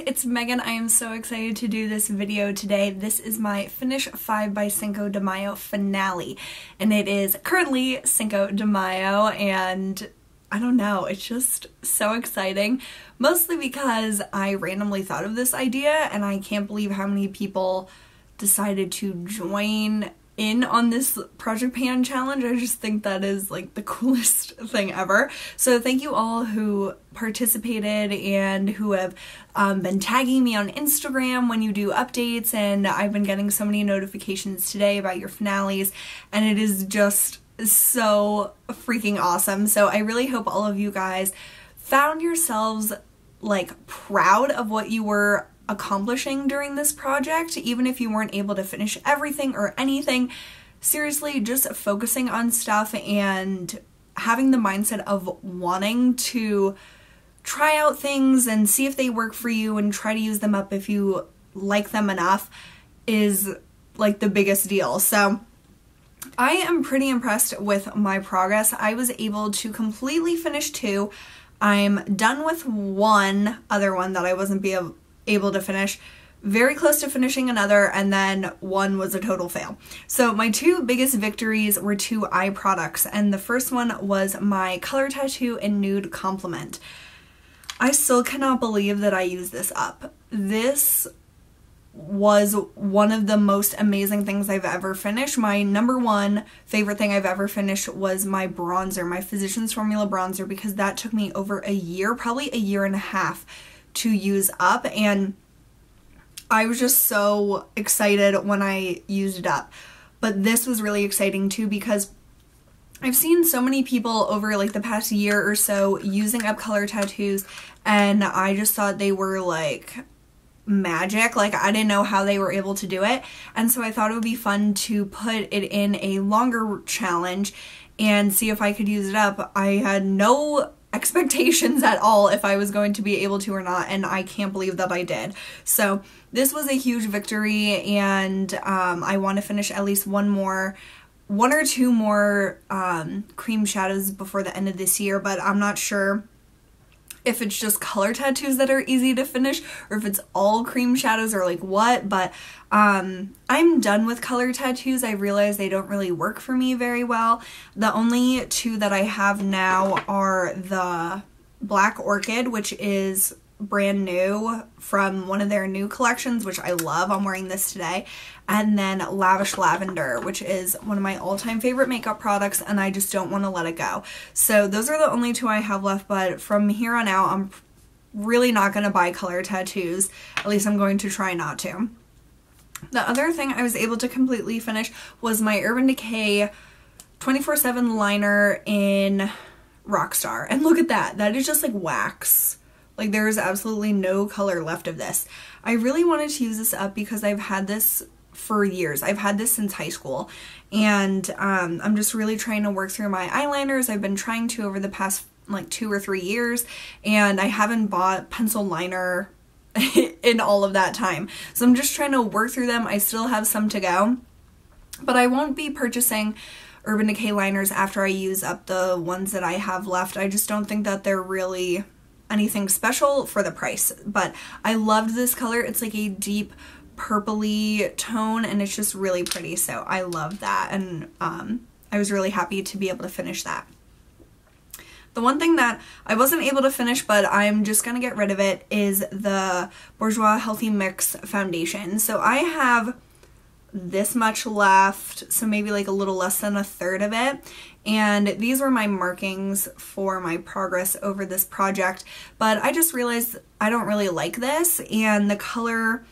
it's Megan. I am so excited to do this video today. This is my Finish 5 by Cinco de Mayo finale, and it is currently Cinco de Mayo, and I don't know, it's just so exciting, mostly because I randomly thought of this idea, and I can't believe how many people decided to join in on this project pan challenge. I just think that is like the coolest thing ever. So thank you all who participated and who have been tagging me on Instagram when you do updates, and I've been getting so many notifications today about your finales, and it is just so freaking awesome. So I really hope all of you guys found yourselves like proud of what you were accomplishing during this project, even if you weren't able to finish everything or anything. Seriously, just focusing on stuff and having the mindset of wanting to try out things and see if they work for you and try to use them up if you like them enough is like the biggest deal. So I am pretty impressed with my progress. I was able to completely finish 2. I'm done with one other one that I wasn't able to finish, very close to finishing another, and then one was a total fail. So my 2 biggest victories were 2 eye products, and the first one was my Color Tattoo in Nude Compliment. I still cannot believe that I used this up. This was one of the most amazing things I've ever finished. My number 1 favorite thing I've ever finished was my bronzer, my Physicians Formula bronzer, because that took me over a year, probably a year and a half to use up, and I was just so excited when I used it up. But this was really exciting too, because I've seen so many people over like the past year or so using up color tattoos, and I just thought they were like magic. Like, I didn't know how they were able to do it, and so I thought it would be fun to put it in a longer challenge and see if I could use it up. I had no expectations at all if I was going to be able to or not, and I can't believe that I did. So this was a huge victory, and I want to finish at least one or 2 more cream shadows before the end of this year, but I'm not sure if it's just color tattoos that are easy to finish or if it's all cream shadows or like what, but I'm done with color tattoos. I realize they don't really work for me very well. The only 2 that I have now are the Black Orchid, which is brand new from one of their new collections, which I love. I'm wearing this today. And then Lavish Lavender, which is one of my all-time favorite makeup products, and I just don't want to let it go. So those are the only 2 I have left, but from here on out, I'm really not going to buy color tattoos. At least I'm going to try not to. The other thing I was able to completely finish was my Urban Decay 24/7 liner in Rockstar. And look at that. That is just like wax. Like, there is absolutely no color left of this. I really wanted to use this up because I've had this for years. I've had this since high school, and I'm just really trying to work through my eyeliners. I've been trying to over the past like 2 or 3 years, and I haven't bought pencil liner in all of that time. So I'm just trying to work through them. I still have some to go, but I won't be purchasing Urban Decay liners after I use up the ones that I have left. I just don't think that they're really anything special for the price, but I loved this color. It's like a deep purpley tone, and it's just really pretty, so I love that, and I was really happy to be able to finish that. The one thing that I wasn't able to finish, but I'm just gonna get rid of it, is the Bourjois Healthy Mix foundation. So I have this much left, so maybe like a little less than a third of it, and these were my markings for my progress over this project, but I just realized I don't really like this, and the color,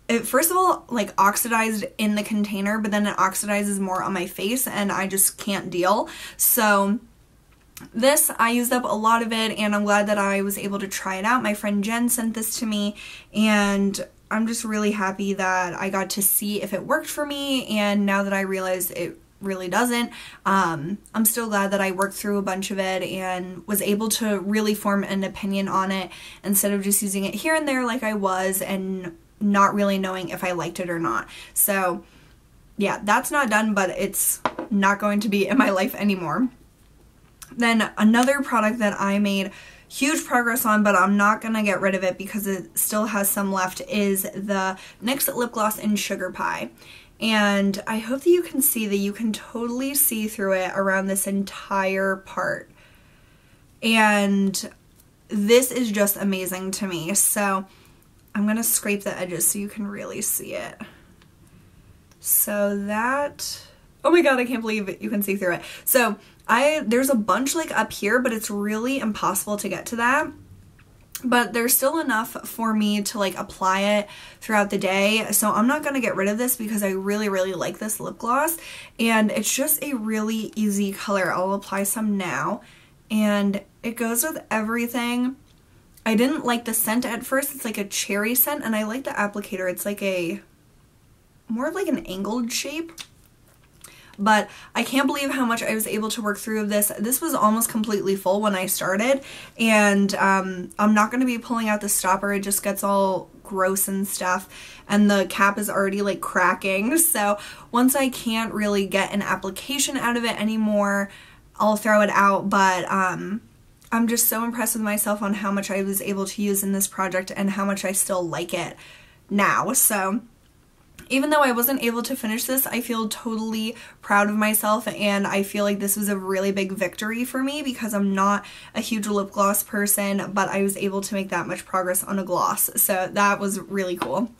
it first of all like oxidized in the container, but then it oxidizes more on my face, and I just can't deal. So this, I used up a lot of it, and I'm glad that I was able to try it out. My friend Jen sent this to me, and I'm just really happy that I got to see if it worked for me, and now that I realized it really doesn't, I'm still glad that I worked through a bunch of it and was able to really form an opinion on it instead of just using it here and there like I was and not really knowing if I liked it or not. So yeah, that's not done, but it's not going to be in my life anymore. Then another product that I made huge progress on, but I'm not gonna get rid of it because it still has some left, is the NYX lip gloss in Sugar Pie. And I hope that you can see that you can totally see through it around this entire part. And this is just amazing to me. So I'm gonna scrape the edges so you can really see it. So that, oh my god, I can't believe it, you can see through it. So there's a bunch like up here, but it's really impossible to get to that. But there's still enough for me to like apply it throughout the day. So I'm not going to get rid of this because I really, really like this lip gloss. And it's just a really easy color. I'll apply some now. And it goes with everything. I didn't like the scent at first. It's like a cherry scent. And I like the applicator. It's like a, more of like an angled shape. But I can't believe how much I was able to work through this. This was almost completely full when I started, and I'm not going to be pulling out the stopper. It just gets all gross and stuff, and the cap is already like cracking. So once I can't really get an application out of it anymore, I'll throw it out. But I'm just so impressed with myself on how much I was able to use in this project and how much I still like it now. So even though I wasn't able to finish this, I feel totally proud of myself, and I feel like this was a really big victory for me because I'm not a huge lip gloss person, but I was able to make that much progress on a gloss. So that was really cool.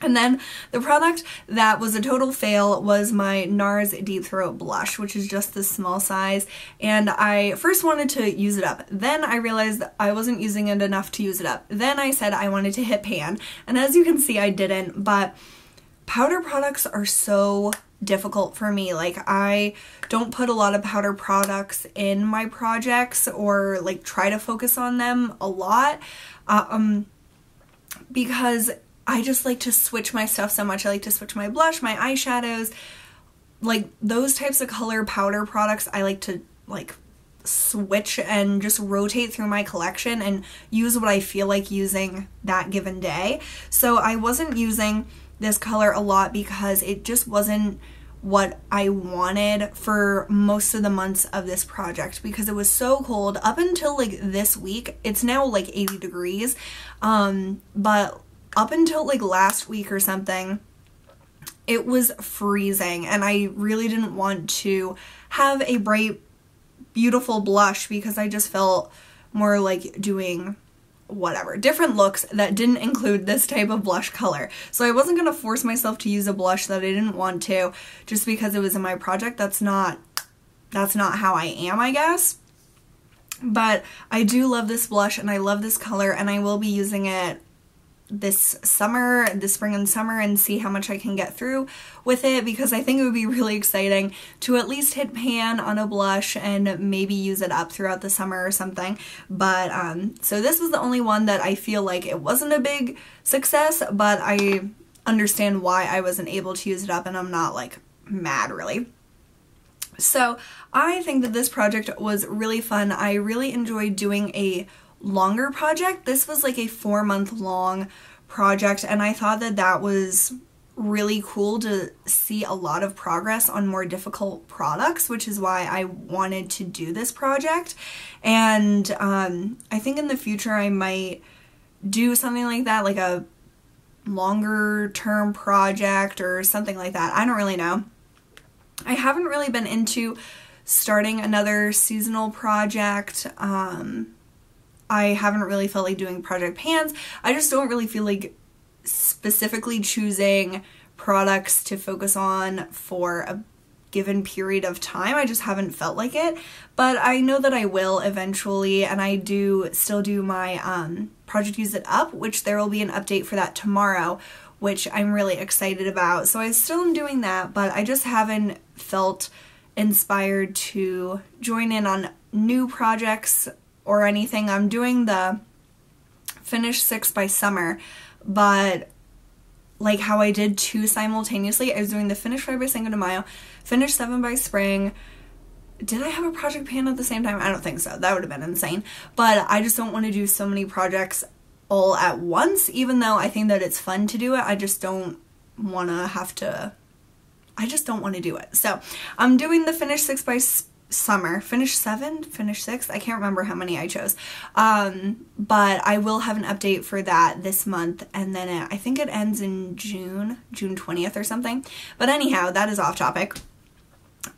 And then the product that was a total fail was my NARS Deep Throat blush, which is just this small size. And I first wanted to use it up. Then I realized that I wasn't using it enough to use it up. Then I said I wanted to hit pan. And as you can see, I didn't. But powder products are so difficult for me. Like, I don't put a lot of powder products in my projects or like try to focus on them a lot because I just like to switch my stuff so much. I like to switch my blush, my eyeshadows, like those types of color powder products. I like to like switch and just rotate through my collection and use what I feel like using that given day. So I wasn't using this color a lot because it just wasn't what I wanted for most of the months of this project because it was so cold up until like this week. It's now like 80 degrees, but up until like last week or something, it was freezing, and I really didn't want to have a bright, beautiful blush because I just felt more like doing whatever, different looks that didn't include this type of blush color. So I wasn't going to force myself to use a blush that I didn't want to just because it was in my project. That's not how I am, I guess. But I do love this blush and I love this color, and I will be using it this spring and summer, and see how much I can get through with it because I think it would be really exciting to at least hit pan on a blush and maybe use it up throughout the summer or something. But so this was the only one that I feel like it wasn't a big success, but I understand why I wasn't able to use it up, and I'm not like mad really. So I think that this project was really fun. I really enjoyed doing a longer project. This was like a 4-month long project, and I thought that that was really cool to see a lot of progress on more difficult products, which is why I wanted to do this project. And I think in the future I might do something like that, like a longer term project or something like that. I don't really know. I haven't really been into starting another seasonal project. I haven't really felt like doing project pans. I just don't really feel like specifically choosing products to focus on for a given period of time. I just haven't felt like it, but I know that I will eventually, and I do still do my project Use It Up, which there will be an update for that tomorrow, which I'm really excited about. So I still am doing that, but I just haven't felt inspired to join in on new projects or anything. I'm doing the Finish 6 by summer, but like how I did 2 simultaneously, I was doing the Finish 5 by Cinco de Mayo, Finish 7 by spring. Did I have a project pan at the same time? I don't think so. That would have been insane. But I just don't want to do so many projects all at once, even though I think that it's fun to do it. I just don't want to have to, I just don't want to do it. So I'm doing the Finish 6 by summer. Finish 7, finish 6, I can't remember how many I chose. But I will have an update for that this month, and then I think it ends in June 20th or something. But anyhow, that is off topic.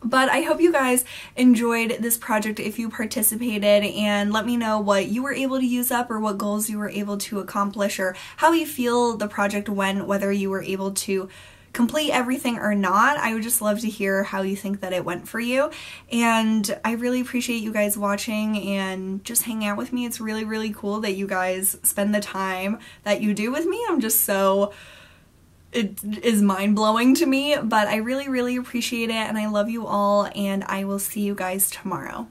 But I hope you guys enjoyed this project if you participated, and let me know what you were able to use up or what goals you were able to accomplish or how you feel the project went, whether you were able to complete everything or not. I would just love to hear how you think that it went for you, and I really appreciate you guys watching and just hanging out with me. It's really, really cool that you guys spend the time that you do with me. I'm just so... it is mind-blowing to me, but I really, really appreciate it, and I love you all, and I will see you guys tomorrow.